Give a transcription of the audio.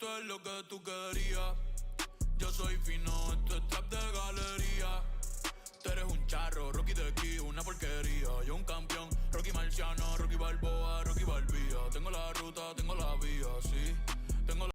esto es lo que tú querías. Yo soy fino, esto es trap de galería. Tú eres un charro, Rocky de aquí, una porquería. Yo un campeón, Rocky Marciano, Rocky Balboa, Rocky Balbía. Tengo la ruta, tengo la vía.